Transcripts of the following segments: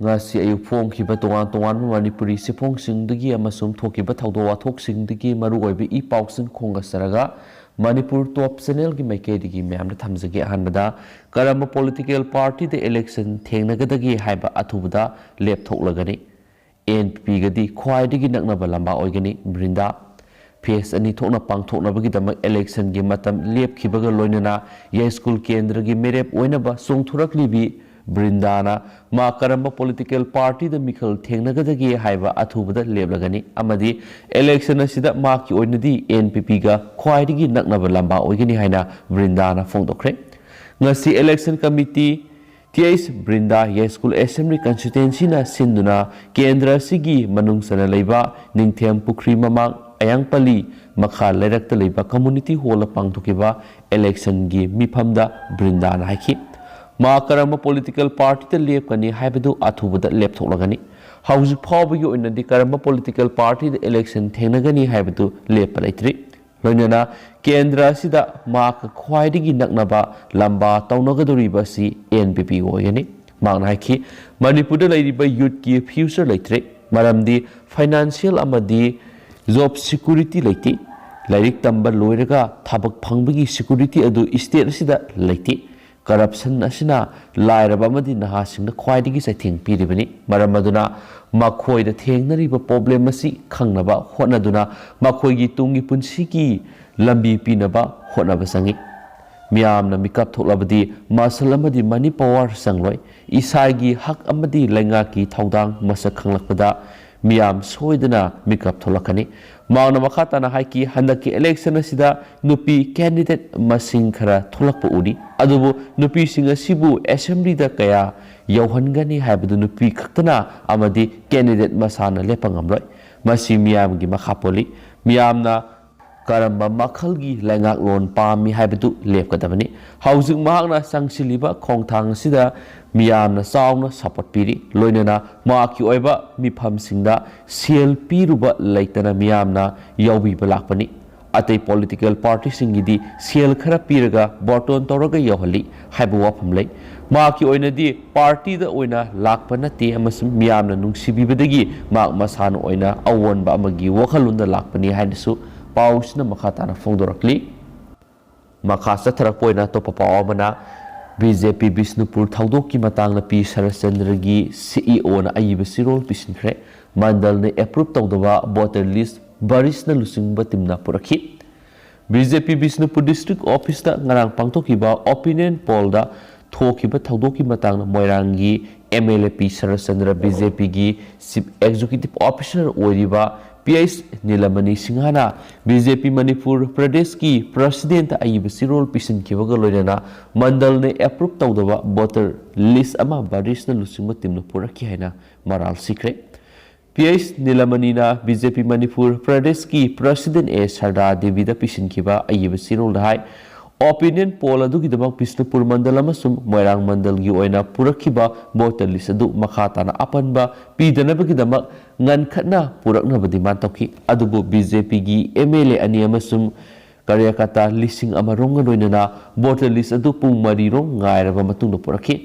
ngasi ayuk phongkiba tongan Manipuri siphongsingdagi amasum thokiba thawdo wathoksingdagi maruoibe I pauksin khongasaraga Manipur top channel ki maikeidigi myamna thamjage ahanbada karamba political party the election thengnagadagi haiba athubada lepthoklagani NPP gadi khwaidigi naknaba lamba oigani Brinda phase ani thokna pangthoknabagi damak election gi matam lepkhibaga loinana ya school kendra gi merep oinaba songthuraklibi Brindana ma karamba political party the Mikhal Thengnagadagi haiba athubada leblagani amadi election asida ma ki oinadi NPP ga khwaidigi naknaba lamba oigani haina Brindana phongdokre ngasi election committee TS Brinda High School Assembly constituency na sinduna kendra sigi manungsana leiba Ningthem Pukri mamang Ayangpali makha lerakta leiba community hall pangthokiba election gi mifamda Brindana haiki ma karamba political party the lepkani haibadu athubada lepthoklagani haujuk phawbagi oinadi karamba political party the election thengnagani haibadu lepalaitri loinana kendra sida ma khwaidigi naknaba lamba taunagadoriba si NPP oyani mangna haiki Manipur da lairiba youth ki future laitre maramdi financial amadi job security laiti lairik tamba loiraga thabak phangbagi security adu state asida laiti corruption asina lairaba amadi nahasingna khwaidigi saitheng piribani maramaduna makhoi da thengnariba problem asi khangnaba honaduna makhoi gi tungi punsigi lambi pinaba honaba sangi miyamna mikap thoklabadi masal amadi mani power sangloi isai hak amadi lenga ki thaudang masak khanglakpada miyam soidana mikap tholakani mauna makhatana haiki handaki election asida nupi candidate masing khara tholakpa uri adubu nupi singa sibu assembly da kaya yauhangani haibadu nupi khaktana amadi candidate masana lepangamloi masi miyam gi makhapoli miyamna karamba makhalgi lengak lon pami haibadu lepkadabani haujuk mahakna sangsiliba khongthang sida miyamna sauna support piri loinana maki oiba mifam singda sel piruba leitana miyamna yaubi balakpani atei political party singidi sel khara piraga botton toraga yauhali haibu wafam lei maki oinadi party da oina lakpana te amasum miyamna nungsibibadagi mak masana oina awonba amagi wakhalunda lakpani hainasu pausna makhatana phongdorakli makhasa tharakpoina topa pawamana BJP Bisnupur Thaudok ki matangna P Sarachandra gi CEO na ayiba sirol pisinkhre mandal ne approve tawdaba voter list barisna lusingba timna purakhi BJP Bisnupur district office ta ngarang pangthokiba opinion poll da thokiba thaudok ki matangna Moirangi MLA P Sarachandra BJP gi chief executive officer oiriba PS Nilamani Singhana BJP Manipur Pradesh ki president ayib sirol pisin kibaga loinana mandal ne approve tawdaba voter list ama barisna lusingba timna purakhi haina maral sikre PS Nilamani na BJP Manipur Pradesh ki president A Sarda Devi da pisin kiba ayib sirol dai opinion poll adu gidamak Bisnupur mandal amasum Moirang mandal gi oina purakhiba voter list adu makhatana apanba pidanaba gidamak ngan khatna purakna badi man tawki adubu BJP gi MLA ani amasum karyakata lising amarong loinana voter list adu pung marirong ngairaba matungda purakhi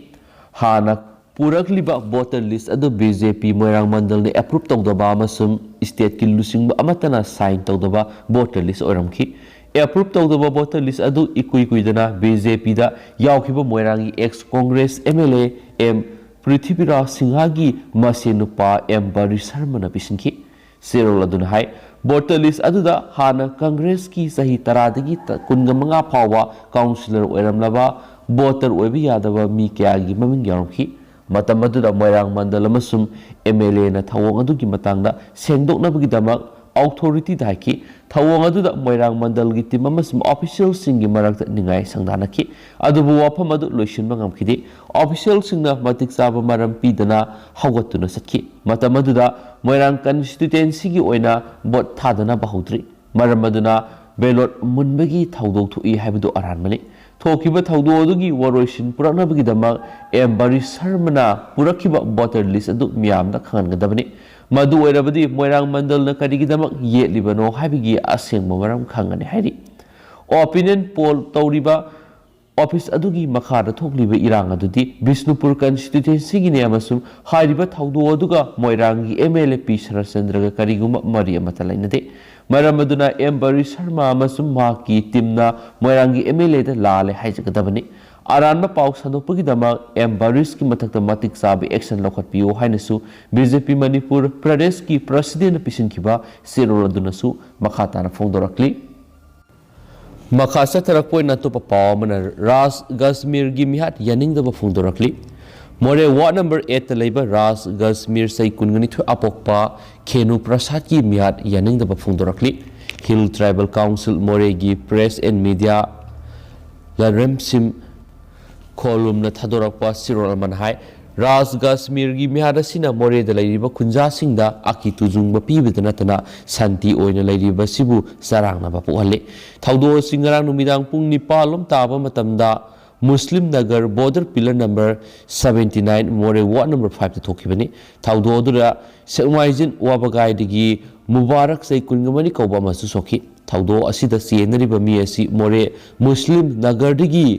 hana purakliba voter list adu BJP Moirang mandal ne approve tawdaba amasum state ki lusing amatana sign tawdaba voter list oramki approve tawdaba voter list adu ikuidana BJP da yaukhiba Moirangi ex Congress MLA M Prithviraj Singha gi masenupa M Bari Sharma pisinki serol aduna hai voter list aduda hana Congress ki sahi taradagi kungamanga phawa councillor oiramlaba voter oibi yadaba mi kya gi maming yaramki matam aduda Moirang mandal amasum MLA na thawong adugi matangda sengdoknabagi damak authority daiki thawong aduda Moirang mandal gi team amasum official singi marakta ningai sangdanaki adubu wafam adu loisin mangamkhidi official singna matik saba maram pidana hawatuna sakhi matam aduda Moirang constituency gi oina bot thadana bahudri maram aduna ballot munbagi thawdok thui haibadu aranmani thokiba thawdo adugi waroisin puraknabagi damak M Bari Sharma purakhiba voter list adu miyamda khangadabani madu oirabadi Moirang mandal na karigidamak yetlibano haibigi asengba maram khangani hairi opinion poll tawriba office अदुगी मखादा थोकलिबा इरांग अदुदी Bishnupur constituency गिने अमसुम हारिबा थौदो अदुगा मोइरांगी MLA P शरचंद्रगा करिगुम मरि अमता लैनदे मरम अदुना M बरी शर्मा अमसुम माकी टीमना मोइरांगी एमएलए दा लाले हाइजगदबनी अरानबा पाउ सदोपगिदमक एम बरिस की मथक्ता मतिक चाबी एक्शन लौखटपियो हाइनसु बीजेपी मणिपुर प्रदेश की प्रेसिडेंट पिसिनखिबा सिरोल अदुनसु मखाताना फोंदोरक्ली मखा चथरपोइन अतोप पाव मन राज गजमीर की मिहात यानिंगदब फोंदोरक्ली मोरे वार्ड नंबर 8 लेब राज गजमीर सै कुनगनिथु अपोकपा खेनु प्रसाद की मिहात यानिंगदब फोंदोरक्ली हिल ट्राइबल काउंसिल मोरे की प्रेस एंड मीडिया लरेम सिम खोलुम थादोरक्पा सिरोल मन हाय राज गजमीर की मिहाद असिना मोरेद लैरिबा खुंजासिंगदा आकी तुजुंगबा पीबद नतना शांति ओइना लैरिबा सिबु सरांगनाबा पोहले थौदो सिंगरांग नुमिदांग पुंग निपालम ताबा मतमदा मुस्लिम नगर बॉर्डर पिलर नंबर 79 मोरे वार्ड नंबर 5 थोखिबनी थौदो दुरा सेमाइजिन वाबगाइदगी मुबारक सै कुंगमनी कौबा मसु सोखी थौदो असिदा सिएनरिबा मी असि मोरे मुस्लिम नगरदगी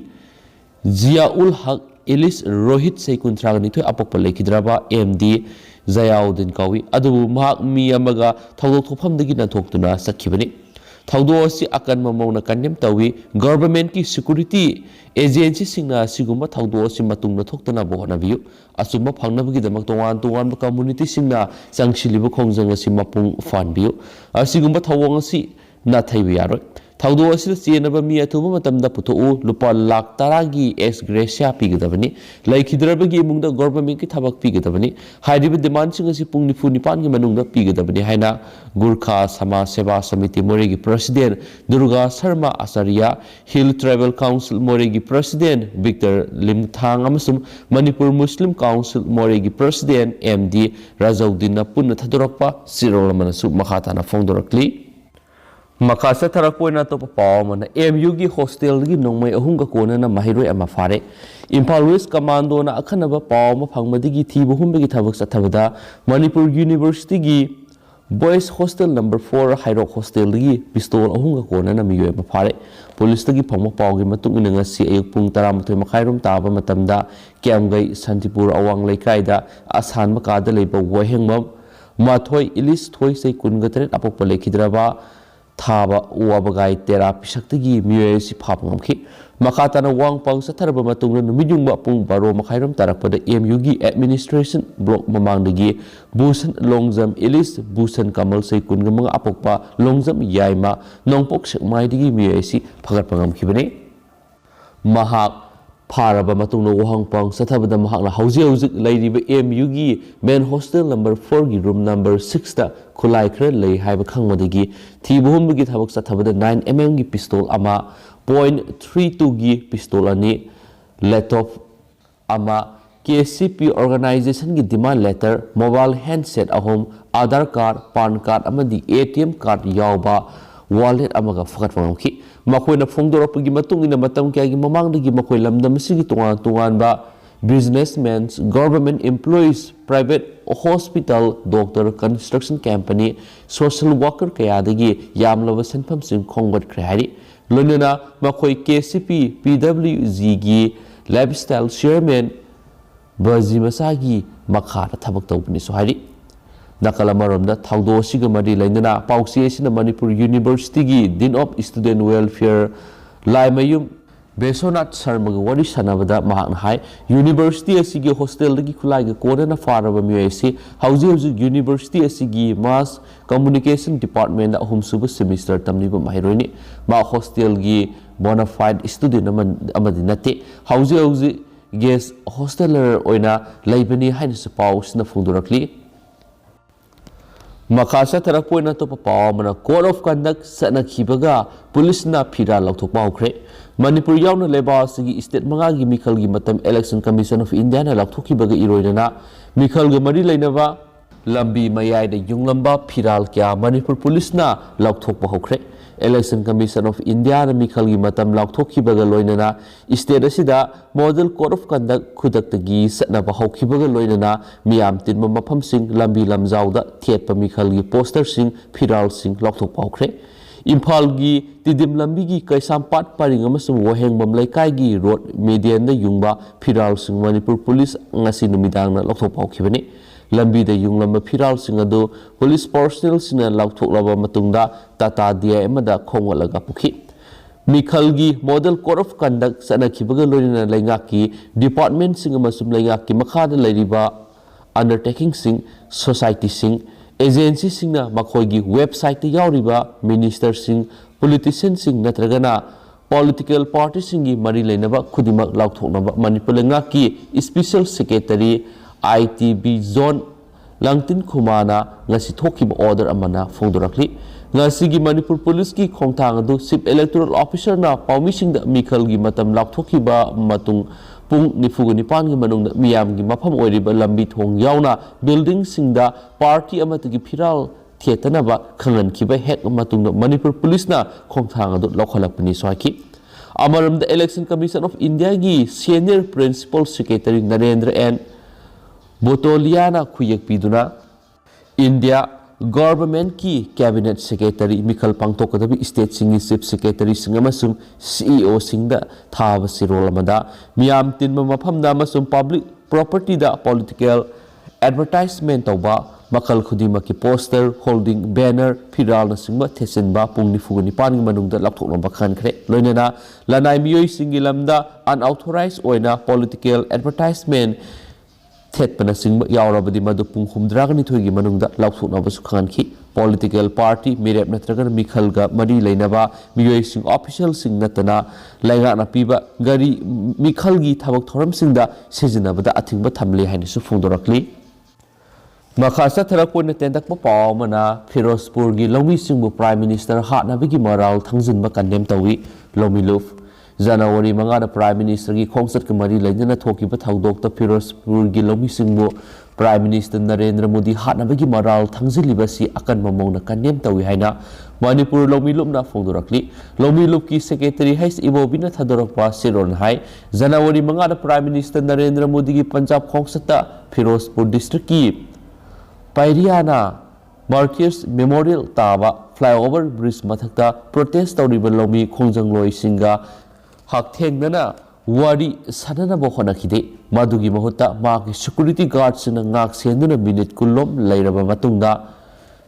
जिया उल हक इलिस रोहित से कुंथ्रागनिथु अपोप लेखिद्राबा एमडी जयाउद्दीन कौवी अदुबु महाक मी अमगा थौदो थोफमदगी नथोक्तुना सखिबनी थौदो असि अकन ममौना कन्यम तवी गवर्नमेंट की सिक्योरिटी एजेंसी सिंगना सिगुम्बा थौदो असि मतुंगना थोक्तना बोहनाबियु असुम्बा फंगनबगिदमक तोवान तोवान कम्युनिटी सिंगना संगसिलिबु खोंजंग असि मपुंग फानबियु असिगुम्बा थौवंग असि नाथैबु यारोय थौदो असिदा चेनबा मी अथुबा मतमदा पुथोउ लुपा लाख 10 की एक्स ग्रेसिया पीगदबनी लैखिद्रबगी इमुंगदा गवर्नमेंट की थबक पीगदबनी हाइरिबा डिमांड सिंग असि पुंग 9 की मनुंगदा पीगदबनी हाइना गुरखा समाज सेवा समिति मोरे की प्रेसिडेंट दुर्गा शर्मा आचार्य हिल ट्राइबल काउंसिल मोरे की प्रेसिडेंट विक्टर लिमथांग अमसुम मणिपुर मुस्लिम काउंसिल मोरे की प्रेसिडेंट एमडी राजौद्दीन पुन्ना थदोरक्पा सिरोल मनसु मखाताना फोंदोरक्ली मखा चथरपोइन अतोप पाव मन एमयू की हॉस्टल की नोंमै अहुंग कोनना महिरोय अमा फारे इम्फाल वेस्ट कमांडो ना अखनबा पाव म फंगमदिगी थीबु हुंबगी थबक चथबदा मणिपुर यूनिवर्सिटी की बॉयज हॉस्टल नंबर 4 हाइरोक हॉस्टल की पिस्तौल अहुंग कोनना मियोय अमा फारे पुलिस तगी फंगम पाव की मतुंग इन ngasi ayuk pung 13 मखाइरोम ताबा मतमदा क्यामगै शांतिपुर अवांग लेकाइदा आसान मकादा लेबा वहेंगम माथोय इलिस थोय से कुनगतरे अपोप लेखिद्रबा थाबा वाबगाई तेरा पिसक्तगी मियोयसि फापंगमखि मखाताना वांग पांग सथरबा मतुंगना नुमिजुंगबा पुंग 12 मखाइरोम तारकपदा एमयू की एडमिनिस्ट्रेशन ब्लॉक ममांगदगी भूषण लोंगजम इलिस भूषण कमल से कुनगमंग अपोकपा लोंगजम याइमा नोंगपोक सेकमाइदगी मियोयसि फगरपंगमखिबने महाक फारबा मतुंगना वहांगपांग सथबदा महाकना हौजिक लैरिबा एमयू की मेन हॉस्टल नंबर 4 की रूम नंबर 6 ता खुलाई खर लई हाइबा खंगमदगी थीबुहुमबगी थबक सथबदा 9mm की पिस्तौल अमा .32 की पिस्तौल अनि लैपटॉप अमा KCP ऑर्गेनाइजेशन की डिमांड लेटर मोबाइल हैंडसेट अहोम आधार कार्ड पान कार्ड अमदी ATM कार्ड यावबा वॉलेट अमगा फगतफंगमखि मखोइना फोंदोरपगी मतुंगिना मतम क्यागी ममांगदगी मखोइ लमदमसिगी तोंगान तोंगानबा businessmen, government employees, private hospital, doctor, construction company, social worker kayadagi yamlaba senfam sing khongbat khari lonena makhoi KCP PWG gi lifestyle chairman bazi masagi makhara thabak tawbni so hari nakala maromda thawdo siga mari lainana pausi asina Manipur University gi Dean of Student Welfare laimayum Besonath Sharma की वरी सनाबदा महाकना हाय university असिगी hostel की खुलाइग कोरना फारबा मियसी हौजी हौजी यूनिवर्सिटी असिगी मास कम्युनिकेशन डिपार्टमेंट अहुम सुब सेमिस्टर तमनिबा माहिरोइनी मा हॉस्टल की बोनाफाइड स्टूडेंट अमदि नते हौजी हौजी गेस्ट हॉस्टलर ओइना लैबनी हाइनस पाउसना फुंदुरक्ली मखासा तरपोइना तो पावमना कोड ऑफ कंडक्ट सनखिबगा पुलिसना फिरा लौथोकपा होख्रे मणिपुर यावना लेबासगी स्टेट मंगा की मिखल की मतम इलेक्शन कमीशन ऑफ इंडिया ना लौथोखिबगा इरोइना मिखल ग मरी लैनबा लंबी मयाइदा युंगलंबा फिराल क्या मणिपुर पुलिसना लौथोकपा होख्रे इलेक्शन कमीशन ऑफ इंडिया ना मिखल की मतम लौथोखिबगा लोइनना स्टेट असिदा मॉडल कोड ऑफ कंडक्ट खुदक्तगी सनबा होखिबगा लोइनना मियाम तिनम मफम सिंग लंबी लमजाउदा थेटपा मिखल की पोस्टर सिंग फिराल सिंग लौथोकपा होख्रे इम्फालगी तिदिम लंबीगी कैसामपाट पारिंग अमसुंग वहेंगबम लैकाईगी रोड मीडियन युंगबा फिरालसिंग Manipur police ngasi numidaangna laukthokpaukibani lambida yunglamba फिरालसिंग अदु पुलिस पर्सनल सिंगना लाउथोक्लबा मतुंगदा टाटा डीआई अमदा खोंगलागा पुखि मिखलगी मॉडल कोड ऑफ कंडक्ट सनखिबगा लोइना लैंगाकी डिपार्टमेंट सिंग अमसुम लैंगाकी मखादा लैरिबा अंडरटेकिंग सिंग सोसाइटी सिंग एजेंसी सिंगना मखोइगी वेबसाइट ते यावरिबा मिनिस्टर सिंग पॉलिटिशियन सिंग नत्रगना पॉलिटिकल पार्टी सिंगी मरी लेनबा खुदिमक लाउथोकनबा मणिपुर लैंगाकी स्पेशल सेक्रेटरी आईटीबी जोन लंगतिन खुमाना ngasi thokiba order amana phongdorakli ngasi Manipur police की खोंगथांग अदु चीफ इलेक्टोरल ऑफिसर ना पाउमिसिंग द मिखल की मतम लाउथोकिबा मतुंग पुंग निफुग निपान की मनुंग मियाम की मफम ओरिबा लंबी थोंग यावना बिल्डिंग सिंग द पार्टी अमतगी फिराल थिएतनबा खंगन खिबा हेक मतुंग मणिपुर पुलिस ना खोंगथांग अदु लौखलपनि स्वाखि अमरम the election commission of India की senior principal secretary Narendra N बोटोलियाना खुयकपीदुना इंडिया गवर्नमेंट की कैबिनेट सेक्रेटरी मिखल पांगथोकदबी स्टेट सिंगी चीफ सेक्रेटरी सिंग अमसुम सीईओ सिंग द थाब सिरोल अमदा मियाम तिनम मफमदा अमसुम पब्लिक प्रॉपर्टी दा पॉलिटिकल एडवर्टाइजमेंट तौबा मखल खुदिमा की पोस्टर होल्डिंग बैनर फिराल सिंग थेसिनबा पुंग निफुग निपान मनुंग द लाथोकनबा खानखरे लोइनना लनाई मियोय सिंगी लमदा अनऑथोराइज ओइना पॉलिटिकल एडवर्टाइजमेंट थेटपना सिंग यावरबदी मदु पुंग हुमद्रागनि थोइगी मनुंगदा लाउथोकनबसु खानखि पॉलिटिकल पार्टी मिरेप नत्रगन मिखलगा मरी लेनबा मियोय सिंग ऑफिशियल सिंग नतना लैगाना पीबा गरी मिखलगी थबक थोरम सिंगदा सिजनबदा अथिंगबा थमले हाइनसु फोंदोरकली मखासा थरकोन तेंदक पावमना फिरोजपुर की लौमी सिंगबु प्राइम मिनिस्टर हाटनबगी मराल थंजिनबा कंडेम तवी लोमिलुफ जनवरी 5 प्राइम मिनिस्टर की खोंगसत के मरी लेना थोकिबा थौदोक फिरोजपुर की लौमी सिंगबु प्राइम मिनिस्टर नरेंद्र मोदी हाटनबगी मराल थंजिलिबसी अकन ममौना कंडेम तवी हाइना मणिपुर लौमिलुपना फोंदोरकली लौमिलुप की सेक्रेटरी हाइस इबोबिना थदोरकपा सिरोन हाई जनवरी 5 प्राइम मिनिस्टर नरेंद्र मोदी की पंजाब खोंगसता फिरोजपुर डिस्ट्रिक्ट की पायरियाना मार्टियर्स मेमोरियल ताबा फ्लाईओवर ब्रिज मथक्ता प्रोटेस्ट तौरिबा लौमी खोंजंगलोई सिंगा हकथेंगना वारी सननबो होनखिदे मदुगी महुत्ता मागी सिक्योरिटी गार्ड सिना ngak सेंदुना मिनिट कुल्लोम लैरबा मतुंगदा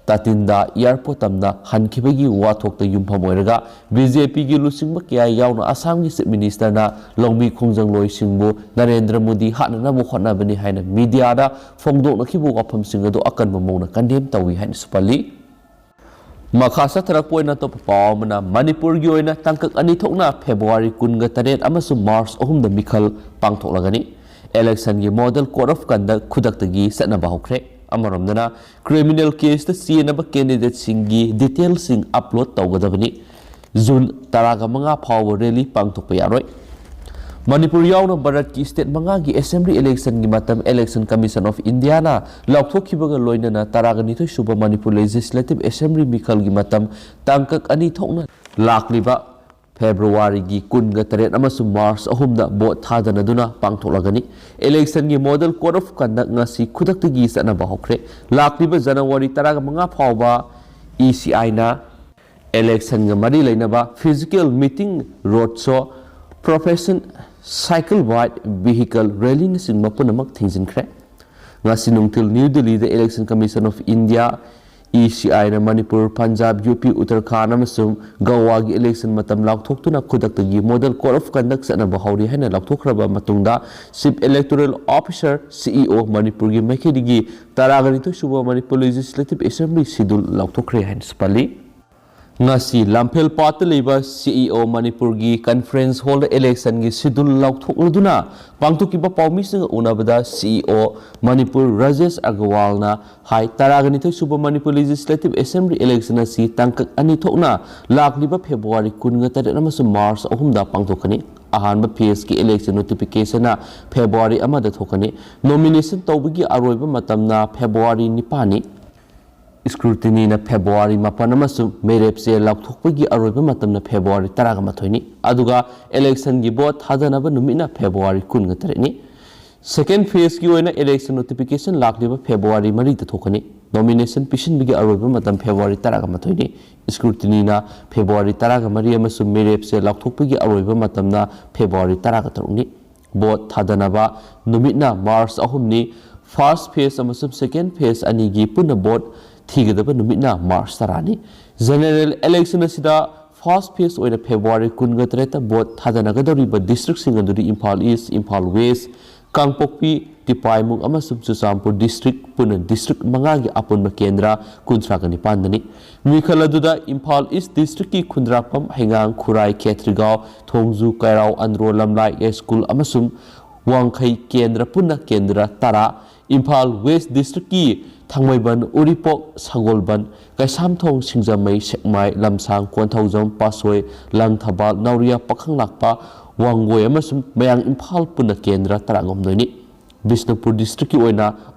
तातिंदा एयरपोर्ट तमना हनखिबगी वाथोकता युमफम ओइरगा बीजेपी की लुसिंगबा क्या यावना असम की चीफ मिनिस्टर ना लौमी खोंजंगलोई सिंगबु नरेंद्र मोदी हाननबो होनबनी हाइना मीडियादा फोंगदोकनखिबु वाफम सिंगदो अकन ममौना कंडेम तवी हाइना सुपली मखासा थरकोइना तो पावमना मणिपुर की ओइना तंकक अनि थोकना फेब्रुवारी 28 अमसुम मार्च 3 द मिखल पांगथोकलगनी इलेक्शन की मॉडल कोड ऑफ कंडक्ट खुदक्तगी सनबा होख्रे अमरमदना क्रिमिनल केस द सीएनब कैंडिडेट सिंगी डिटेल सिंग अपलोड तौगदबनी जून 15 फाव रैली पांगथोकपा यारोय मणिपुर यावना भारत की स्टेट 5 की असेंबली इलेक्शन की मतम इलेक्शन कमीशन ऑफ इंडिया ना लाउथोखिबगा लोइनना 12 सुबह मणिपुर लेजिस्लेटिव असेंबली मिखल की मतम तंकक अनि थोकना लाखलिबा फेब्रुवारी की 28 अमसु मार्च 3 दा बोट थादनदुना पांगथोकलगनी इलेक्शन की model code of conduct ngasi खुदक्तगी सनबा होख्रे लाखलिबा जनवरी 15 फावबा ECI ना इलेक्शन ग मरी लेनबा physical meeting road show profession cycle wide vehicle rally Singh मपुनमक थिंजिनख्रे ngasi nungtil new Delhi the election commission of India ECI ना मणिपुर पंजाब यूपी उत्तराखंड अमसुम गोवा की इलेक्शन मतम लाउथोक्तुना खुदक्तगी मॉडल कोड ऑफ कंडक्ट सनबा हौरी हैना लाउथोखरबा मतुंगदा chief electoral officer CEO Manipur की मैखेदिगी 12 सुबह Manipur legislative assembly schedule लाउथोखरे हैन स्पली ngasi lampel pat leba CEO Manipur की conference hall election की schedule लाउथोकलदुना पांगथोकिबा पाउमिसिंग उनाबदा CEO Manipur Rajesh Agarwal ना high 12 सुबह Manipur legislative assembly election asi tangkak ani thokna lakliba February 28 अमसुम March 3 दा पांगथोकनी अहानबा phase की इलेक्शन नोटिफिकेशन ना फेब्रुवारी अमदा थोकनी नॉमिनेशन तौबगी अरोइबा मतमना फेब्रुवारी 9 नि स्क्रूटिनी ना फेब्रुवारी 4 अमसुम मेरेप से लाउथोकपगी अरोइबा मतमना फेब्रुवारी 13 नि अदुगा इलेक्शन की बोट थादनबा नुमिना फेब्रुवारी 28 नि सेकेंड फेज की इलेक्शन नोटिफिकेशन लाखलीब फेब्रुआरी 4 थोकनी नॉमिनेशन पिछनबी अरोब फेब्रुआरी 10 स्क्रूटिनी फेब्रुआरी 10 मेरेप से लाथोपी अरोब फेब्रुआरी 13 बोट थादनबा नुमितना March 3 first phase second phase अनी पुनः बोट थीगदब नुमितना March 10 general election first phase February 19 vote थादनगदौरीब district Imphal East Imphal West Kangpokpi तिपाइमुंग चुचामपुर डिस्ट्रिक्ट पुनः डिस्ट्रिक्ट 5 की अपुनब केंद्र 19 मीखल इम्फाल ईस्ट डिस्ट्रिक्ट की खुंद्रापम हेंगांग खुराई खेत्रीगांव थोंगजू कैराव अंद्रो लमलाई स्कूल वांखई केंद्र पुनः केंद्र 10 इम्फाल वेस्ट डिस्ट्रिक्ट की थांगमैबन उरिपोक सगोलबन कैसामथोंग सिंजमई सेकमाई लमसांग कोंथौजम पासोय लंगथबाल नौरिया पखंगलाकपा वांगोय मयांग इम्फाल पुनः केंद्र 13 बिष्णुपुर डिस्ट्रिक्ट की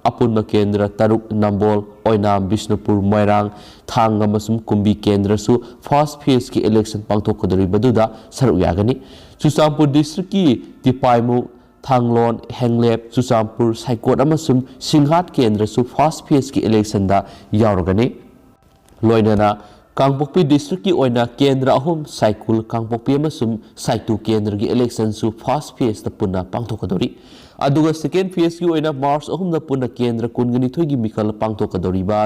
अपुनब केंद्र 3 नंबोल ओइनाम बिष्णुपुर मोइरांग थांग कुंभी केंद्र फर्स्ट फेज की इलेक्शन पांथोकदोरिबदुदा सरुक यागनी चुचामपुर डिस्ट्रिक्ट की तिपाइमु थांगलोन हेंगलेप चुचामपुर साइकोट सिंघाट केंद्र फर्स्ट फेज की इलेक्शन यावरगनी लोइनना कांगपोक्पी डिस्ट्रिक्ट की केंद्र 3 साइकुल कांगपोक्पी साइतु केंद्र की इलेक्शन फर्स्ट फेज पुनः पांथोकदोरी सेकेंड फेज की मार्च 3 पुनः केंद्र 19 की मिखल पांथोकदोरीबा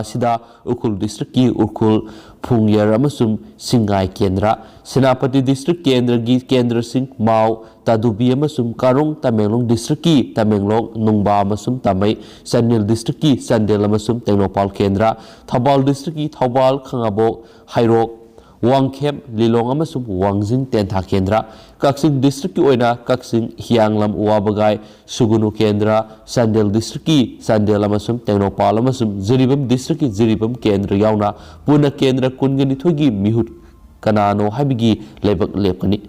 उखुल डिस्ट्रिक्ट की उखुल फुंगयर सिंगाई केंद्र सेनापति डिस्ट्रिक्ट केंद्र की केंद्र सिंह माव तादुबी कारोंग तमेंगलोंग डिस्ट्रिक्ट की तमेंगलोंग नुंगबा तमई चंदेल डिस्ट्रिक्ट की चंदेल तेंगनोपाल केंद्र थौबाल डिस्ट्रिक्ट की थौबाल खंगाबोक हाइरोक वांगखेम लिलोंग वांगजिंग तेंथा केंद्र कक्सिंग डिस्ट्रिक्ट की कक्सिंग हियांगलम वाबगाई सुगुनु केंद्र चंदेल डिस्ट्रिक्ट की चंदेल तेंगनोपाल जिरीबम डिस्ट्रिक्ट की जिरीबम केंद्र यावना पुनः केंद्र 19 की मिहुत कनानो हाबिगी लेबक लेपकनी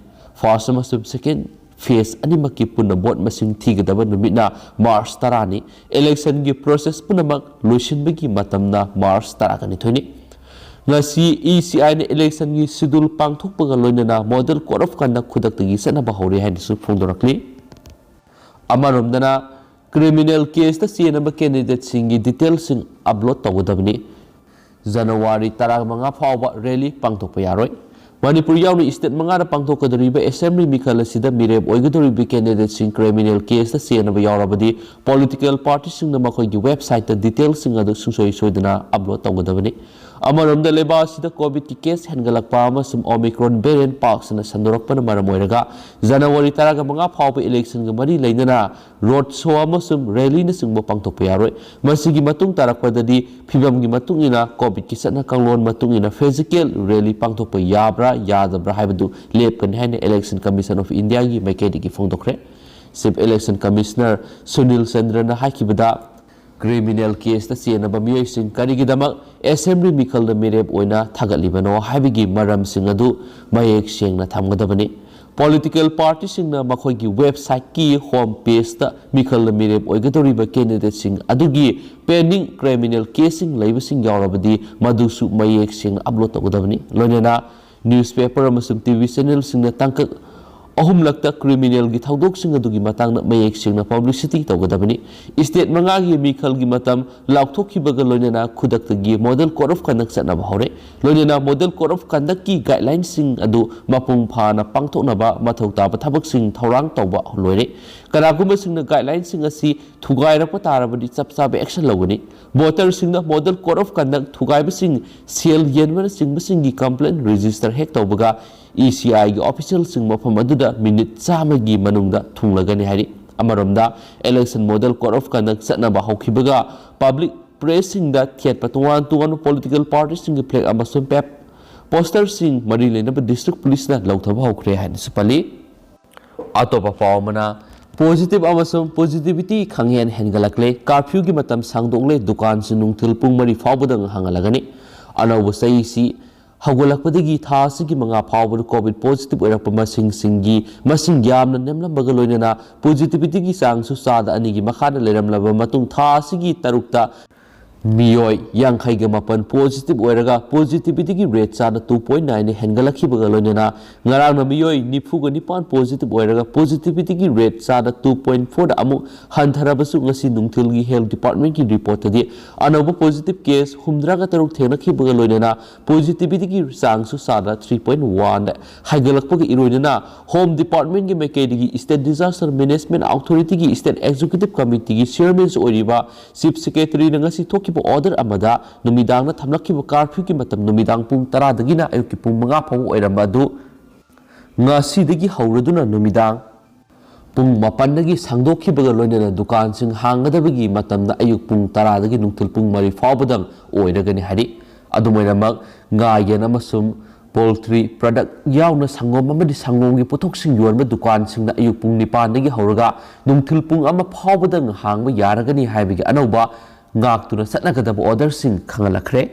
फर्स्ट सेकेंड फेज अनिमक की पुनः बोट मसिंग थीगदब नुमितना मार्च 10 इलेक्शन की प्रोसेस पुनः लोइसिनबगी मतमना मार्च 12 ECI ने इलेक्शन की शेड्यूल पांथोकपग लोइनना मॉडल कोड ऑफ कंडक्ट खुदक्तगी सनब हौरे हाइनसु फोंदोरकली अमरोमदना क्रिमिनल केस ता चेनब कैंडिडेट सिंगी डिटेल सिंग अपलोड तौगदबनी जनवरी 15 फाउबा रैली पांथोकप यारोय मणिपुर यावनी स्टेट 5 पांथोकदोरिबा असेंबली मिखल असिदा मिरेब ओइगदोरिबा कैंडिडेट सिंग क्रिमिनल केस ता चेनब यावरबदी पॉलिटिकल पार्टी सिंग मखोयगी वेबसाइट ता डिटेल सिंग अदु सुसोय सोयदना अपलोड तौगदबनी अमरोमद लेबासिदा कोविड की केस हेनगलकपा ओमिक्रॉन वेरिएंट पाक्सना संदोरकपन मरम ओइरगा जनवरी 15 फाउबा इलेक्शन ग मरी लेनना रोड शो रैली न सिंग पांथोकप यारोय मसिगी मतुंग तारकपददी फिबमगी मतुंगिना कोविड की सना कंगलोन मतुंगिना फिजिकल रैली पांथोकप याब्रा यादब्रा हाइबदु लेपकन हाइने इलेक्शन कमीशन ऑफ इंडिया की मैकेडी की फोंदोखरे chief election commissioner Sunil Chandran हाइकिबदा क्रिमिनल केस चेनब मियोइसिंग करिगिदमक असेंबली मिखल मिरेब ओइना थागलिबनो हाइबिगी मरम सिंग अदु मयेक सेंगना थमगदबनी पॉलिटिकल पार्टी सिंगना मखोयगी वेबसाइट की होम पेज ता मिखल मिरेब ओइगदोरिबा कैंडिडेट सिंग अदुगी पेंडिंग क्रिमिनल केसिंग लैबसिंग यावरबदी मदुसु मयेक सेंगना upload तौगदबनी लोनेना newspaper अमसुम TV channel सिंगना तंकक अहुमलक्ता criminal की थौदोकसिंग अदुगी मतंगना मयेक सेंगना पब्लिसिटी तौगदबनी स्टेट 5 की मिखल की मतम लाउथोखिबग लोनेना खुदक्तगी मॉडल कोड ऑफ कंडक्ट सनब हौरे लोनेना मॉडल कोड ऑफ कंडक्ट की गाइडलाइन सिंग अदु मपुंग फाना पांथोकनबा मथौ ताब थबकसिंग थौरांग तौबा लोइरे कनागुम सिंगना गाइडलाइन सिंग असि थुगाइरप तारबदी चपचाब एक्शन लौगनी वोटर सिंगना मॉडल कोड ऑफ कंडक्ट थुगाइबसिंग सेल येनवन सिंगबसिंग की कंप्लेंट रजिस्टर हेक तौबगा ECI की ऑफिशियल सिंग मफम अदुदा मिनिट 100 की मनुंगदा थुंगलगनी हाइरि अमरमदा election model code of conduct सनबा हौखिबगा पब्लिक प्रेस सिंग दा थेट पतुवान तुवान पॉलिटिकल पार्टी सिंग फ्लैग अमसुम पेप पोस्टर सिंग मरी लेनब डिस्ट्रिक्ट पुलिस ना लौथब हौखरे हाइन सुपली अतोपा पावमना पॉजिटिव अमसुम पॉजिटिविटी खंगेन हेनगलकले कर्फ्यू की मतम सांगदोंगले दुकान से नुंगथिल पुंग मरी फावबदंग हंगलगनी अनौब सईसी हौगलकपदगी थासिगी मंगा फावबद कोविड पॉजिटिव ओइरप मसिंग यामना नेमलंबग लोइनना पॉजिटिविटी की चांगसु चाद अनिगी मखादा लेरमलब मतुंग थासिगी तरुक्ता मियोय यांखैगे मपन पॉजिटिव ओइरगा पॉजिटिविटी की रेट चादा 2.9 हेंगलखिबगा लोनेना ngarang na miyoy nifuga nipan positive oiraga positivity की रेट चादा 2.4 अमु हंथराबसु ngasi nungthil gi health department की report di अनौब positive case humdraga taruk thengnakhibga लोनेना positivity की चांगसु चादा 3.1 हाइगलखपगी इरोइना home department की मेकेदगी state disaster management authority की state executive committee की chairman ओइरिबा chief secretary na ngasi thoki order amada numidang na thamlakhiba curfew ki matam numidang pung 10 dagina ayuk ki pung 5 phau oirambadu ngasi dagi hauraduna numidang pung 4 dagi sangdokhibaga loinana dukan sing hangadabagi matamna ayuk pung 10 dagi nungthil pung 3 phawbadang oiragani hari adumoiramak ngayen amasum poultry product yauna sangom amadi sangom gi pothok sing yorba dukan sing na ayuk pung 9 dagi hauraga nungthil pung ama phawbadang hangba yaragani haibigi anauba ngak tuna satna kadab order sing khangalakre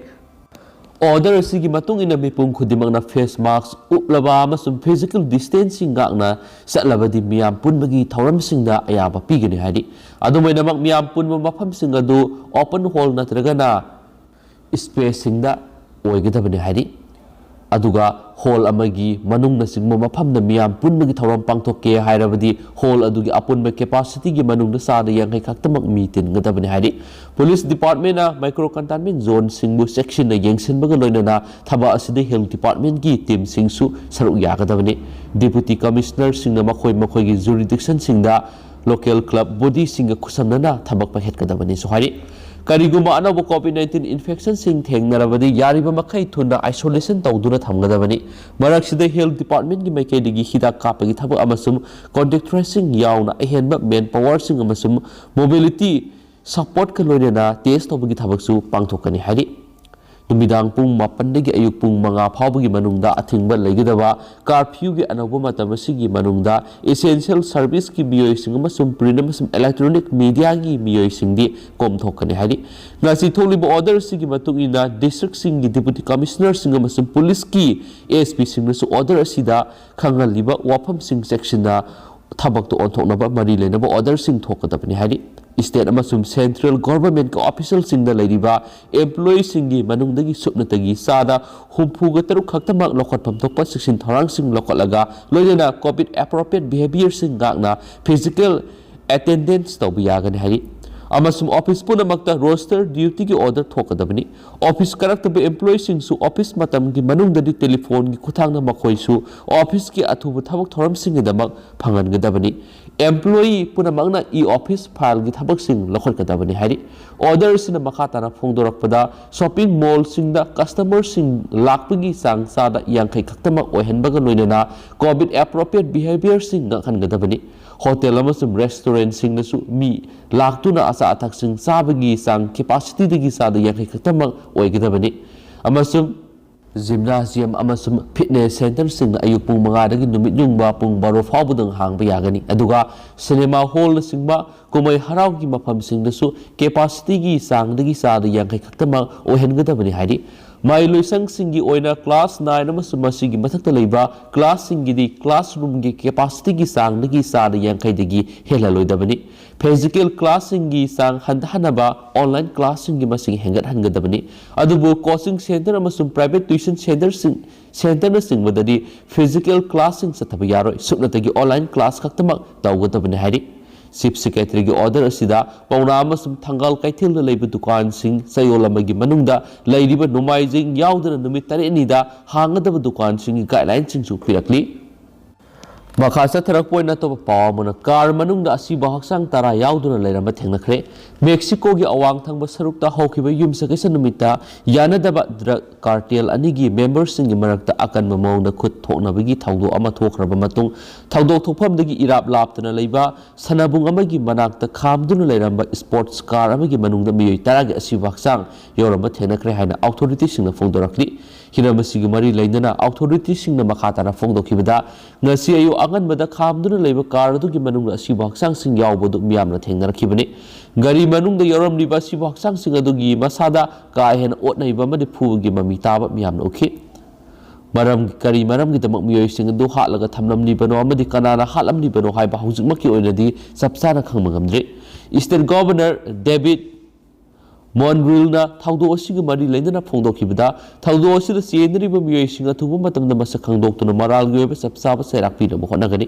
order sigi matung ina mipung khudimang na face mask uplaba amasum physical distancing ngakna satlabadi miyam punbagi thauram sing da ayaba pigani hadi adumoina mak miyam punba mafam sing adu open hall natraga na space sing da oigedabani hadi aduga hall amagi manung na singmo mafam na miyam punbagi thauram pangthokke hairabadi hall adugi apunba capacity gi manung na sa da yang khaktamak meeting ngadabani hadi police department na micro containment zone singbu section na yengsinbaga loinana thaba aside health department gi team singsu saruk yagadabani deputy commissioner singna makhoi gi jurisdiction singda local club body singa khusamnana thabak pa hetkadabani so hari kariguma anabo covid-19 infection sing thengnarabadi yariba makai thuna isolation tawduna thamgadabani maraksida health department gi maikedi hidak kapagi thabak amasum contact tracing yauna ahenba manpower sing amasum mobility support ka loinana test tawbagi thabaksu pangthokani hari numidang pung 8 dagi ayuk pung 5 phawbagi manungda athingba leigidaba curfew gi anauba matam asigi manungda essential service ki miyoi sing amasum print amasum electronic media gi miyoi singdi komthokani hari ngasi tholiba order sigi matungina district sing gi deputy commissioner sing amasum police ki ASP sing su order asida khangaliba wafam sing section da thabak to onthoknaba mari lenaba order sing thokadabani hari state amasum central government ka official sing da leiriba employee sing gi manungdagi supnatagi sada humpuga taruk khaktamak lokotpam thokpa section thorang sing lokolaga loina covid appropriate behavior sing gakna physical attendance to biyagani hari amasum office punamakta roster duty ki order thokadabani office karaktabe employee sing su office matam gi manungdadi telephone gi khuthangna makhoi su office ki athuba thabak thoram sing damak phangangadabani employee punamakna office file gi thabak sing lokholkadabani hari order sina makhatana phongdorakpada shopping mall sing da customer sing lakpagi sang sada yangkai khaktama ohenbaga loinana covid appropriate behavior sing ngakhangadabani hotel amasum restaurant sing nasu mi laktuna asa athak sing sabagi sang capacity digi sada yangkai khaktama oigedabani amasum gymnasium amasum fitness center sing ayuk pung 5 dagi numit yungba pung 12 phawbudang hangba yagani aduga cinema hall singba kumai harau gi mafam sing nasu capacity gi sang dagi sada yangkai khaktama ohengadabani hari mai loisang singi oina class 9 amasum masigi mathakta leiba class singi di classroom gi capacity gi sang dagi sada yangkai dagi hela loidabani physical class singi sang handahanaba online class singi masing hengat hangadabani adubu coaching center amasum private tuition center na singwadadi physical class sing sathabi yaroi supnatagi online class khaktamak tawgadabani hari chief secretary gi order asida pauna amasum thangal kaithil na leiba dukan sing sayolamagi manungda leiriba numaijing yaudana numit 3 da hangadaba dukan sing guideline sing su pirakli makasa tharak poina to pawamuna car manungda asiba haksang tara yauduna leirama thengnakhre mexico gi awang thangba sarukta hokhiba yumsakesa numita yanadaba drug cartel anigi members sing gi marakta akan mamongda khut thoknabagi thawdo ama thokraba matung thawdo thokphamdagi irap laptana leiba sanabung amagi manakta khamduna leiramba sports car amagi manungda miyoi taragi asiba haksang yoramba thengnakhre haina authority singna phongdorakli hiramasi gi mari leinana authority singna makhatana phongdokhibada ngasi ayu anganbada khamduna leiba car adugi manungda asiba haksang sing yawbodu miyamna thengnarakibani gari manungda yoramliba asiba haksang sing adugi masada ka hen otnaiba madi phugi mami taba miyamna ukhi maram kari maram gi tamak miyoi sing adu halaga thamlamlibano amadi kanana halamlibano haiba hujikmaki oinadi sapsana khangmangamdri state governor David ꯃꯣꯟꯒ꯭ꯔꯤꯜꯅ ꯊꯧꯗꯣꯛ ꯑꯁꯤꯒ ꯃꯔꯤ ꯂꯩꯅꯅ ꯐꯣꯡꯗꯣꯛꯈꯤꯕꯗ ꯊꯧꯗꯣꯛ ꯑꯁꯤꯗ ꯆꯦꯟꯅꯔꯤꯕ ꯃꯤꯑꯣꯏꯁꯤꯡ ꯑꯊꯨꯕ ꯃꯇꯝꯗ ꯃꯁꯛ ꯈꯪꯗꯣꯛꯇꯨꯅ ꯃꯔꯥꯜꯒꯤ ꯑꯣꯏꯕ ꯆꯞ ꯆꯥꯕ ꯆꯩꯔꯥꯛ ꯄꯤꯅꯕ ꯍꯣꯠꯅꯒꯅꯤ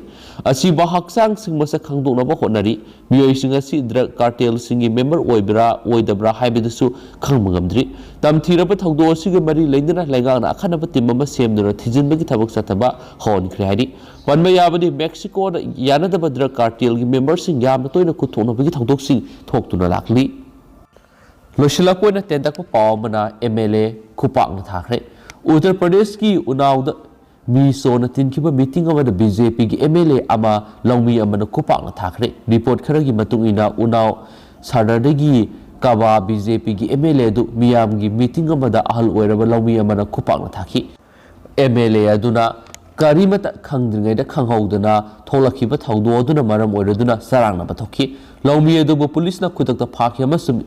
ꯑꯁꯤꯕ ꯍꯛꯆꯥꯡꯁꯤꯡ ꯃꯁꯛ ꯈꯪꯗꯣꯛꯅꯕ ꯍꯣꯠꯅꯔꯤ ꯃꯤꯑꯣꯏꯁꯤꯡ ꯑꯁꯤ ꯗ꯭ꯔꯒ ꯀꯥꯔꯇꯦꯜꯁꯤꯡꯒꯤ ꯃꯦꯝꯕꯔ ꯑꯣꯏꯕ꯭ꯔꯥ ꯑꯣꯏꯗꯕ꯭ꯔꯥ ꯍꯥꯏꯕꯗꯨꯁꯨ ꯈꯪꯕ ꯉꯝꯗ꯭ꯔꯤ ꯇꯝꯊꯤꯔꯕ ꯊꯧꯗꯣꯛ ꯑꯁꯤꯒ ꯃꯔꯤ ꯂꯩꯅꯅ ꯂꯩꯉꯥꯛꯅ ꯑꯈꯟꯅꯕ ꯇꯤꯝ ꯑꯃ ꯁꯦꯝꯗꯨꯅ ꯊꯤꯖꯤꯟꯕꯒꯤ ꯊꯕꯛ ꯆꯠꯊꯕ ꯍꯧꯍꯟꯈ꯭ꯔꯦ ꯍꯥꯏꯔꯤ ꯄꯟꯕ ꯌꯥꯕꯗꯤ ꯃꯦꯛꯁꯤꯀꯣꯗ ꯌꯥꯅꯗꯕ ꯗ꯭ꯔꯒ ꯀꯥꯔꯇꯦꯜꯒꯤ ꯃꯦꯝꯕꯔꯁꯤꯡ ꯌꯥꯝꯅ ꯇꯣꯏꯅ ꯈꯨꯠ ꯊꯣꯛꯅꯕꯒꯤ ꯊꯧꯗꯣꯛꯁꯤꯡ ꯊꯣꯛꯇꯨꯅ ꯂꯥꯛꯂꯤ ꯂꯣꯏꯁꯤꯜꯂꯛꯄ ꯑꯣꯏꯅ ꯇꯦꯟꯇꯛꯄ ꯄꯥꯎ ꯑꯃꯅ MLA ꯈꯨꯄꯥꯛꯅ ꯊꯥꯈ꯭ꯔꯦ ꯎꯠꯇꯔ ꯄ꯭ꯔꯗꯦꯁꯀꯤ ꯎꯅꯥꯎꯗ ꯃꯤ ꯁꯣꯅ ꯇꯤꯟꯈꯤꯕ ꯃꯤꯇꯤꯡ ꯑꯃꯗ BJPꯒꯤ MLA ꯑꯃ ꯂꯧꯃꯤ ꯑꯃꯅ ꯈꯨꯄꯥꯛꯅ ꯊꯥꯈ꯭ꯔꯦ ꯔꯤꯄꯣꯔꯠ ꯈꯔꯒꯤ ꯃꯇꯨꯡ ꯏꯟꯅ ꯎꯅꯥꯎ ꯁꯥꯔꯗꯔꯗꯒꯤ ꯀꯥꯕꯥ BJPꯒꯤ MLA ꯑꯗꯨ ꯃꯤꯌꯥꯝꯒꯤ ꯃꯤꯇꯤꯡ ꯑꯃꯗ ꯑꯍꯜ ꯑꯣꯏꯔꯕ ꯂꯧꯃꯤ ꯑꯃꯅ ꯈꯨꯄꯥꯛꯅ ꯊꯥꯈꯤ MLA ꯑꯗꯨꯅ ꯀꯔꯤꯃꯠꯇ ꯈꯪꯗ꯭ꯔꯤꯉꯩꯗ ꯈꯪꯍꯧꯗꯅ ꯊꯣꯛꯂꯛꯈꯤꯕ ꯊꯧꯗꯣꯛ ꯑꯗꯨꯅ ꯃꯔꯝ ꯑꯣꯏꯔꯗꯨꯅ ꯆꯔꯥꯡꯅꯕ ꯊꯣꯛꯈꯤ ꯂꯧꯃꯤ ꯑꯗꯨꯕꯨ ꯄꯨꯂꯤꯁꯅ ꯈꯨꯗꯛꯇ ꯐꯥꯈꯤ ꯑꯃꯁꯨꯡ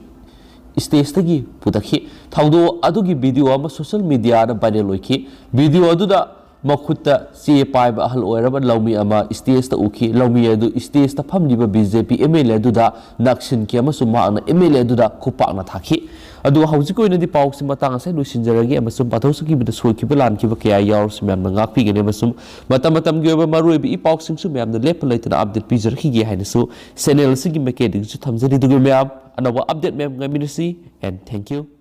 ꯁ꯭ꯇꯦꯖꯇꯒꯤ ꯄꯨꯊꯛꯈꯤ ꯊꯧꯗꯣꯛ ꯑꯗꯨꯒꯤ ꯚꯤꯗꯤꯑꯣ ꯑꯃ ꯁꯣꯁꯤꯌꯦꯜ ꯃꯤꯗꯤꯌꯥꯗ ꯚꯥꯏꯔꯦꯜ ꯑꯣꯏꯈꯤ ꯚꯤꯗꯤꯑꯣ ꯑꯗꯨꯗ ꯃꯈꯨꯠꯇ ꯆꯦ ꯄꯥꯏꯕ ꯑꯍꯜ ꯑꯣꯏꯔꯕ ꯂꯧꯃꯤ ꯑꯃ ꯁ꯭ꯇꯦꯖꯇ ꯎꯈꯤ ꯂꯧꯃꯤ ꯑꯗꯨ ꯁ꯭ꯇꯦꯖꯇ ꯐꯝꯂꯤꯕ BJP MLA ꯑꯗꯨꯗ ꯅꯛꯁꯤꯟꯈꯤ ꯑꯃꯁꯨꯡ ꯃꯍꯥꯛꯅ MLA ꯑꯗꯨꯗ ꯈꯨꯄꯥꯛꯅ ꯊꯥꯈꯤ ꯑꯗꯨꯒ ꯍꯧꯖꯤꯛ ꯑꯣꯏꯅꯗꯤ ꯄꯥꯎꯁꯤ ꯃꯇꯥꯡ ꯑꯁꯤ ꯂꯣꯏꯁꯤꯟꯖꯔꯒꯦ ꯑꯃꯁꯨꯡ ꯄꯥꯊꯣꯛꯆꯈꯤꯕꯗ ꯁꯣꯏꯈꯤꯕ ꯂꯥꯟꯈꯤꯕ ꯀꯌꯥ ꯌꯥꯎꯔꯁꯨ ꯃꯌꯥꯝꯅ ꯉꯥꯛꯄꯤꯒꯅꯤ ꯑꯃꯁꯨꯡ ꯃꯇꯝꯒꯤ ꯑꯣꯏꯕ ꯃꯔꯨꯑꯣꯏꯕ ꯄꯥꯎꯁꯤꯡꯁꯨ ꯃꯌꯥꯝꯅ ꯂꯦꯞꯄ ꯂꯩꯇꯅ ꯑꯞꯗꯦꯠ ꯄꯤꯖꯔꯛꯈꯤꯒꯦ ꯍꯥꯏꯅꯁꯨ ꯆꯦꯅꯦꯜ ꯑꯁꯤꯒꯤ ꯃꯥꯏꯀꯩꯗꯒꯤꯁꯨ ꯊꯝꯖꯔꯤ ꯑꯗꯨꯒ ꯃꯌꯥꯝ ꯑꯅꯧꯕ ꯑꯞꯗꯦꯠ ꯃꯌꯥꯝ ꯉꯥꯏꯃꯤꯟꯅꯁꯤ and thank you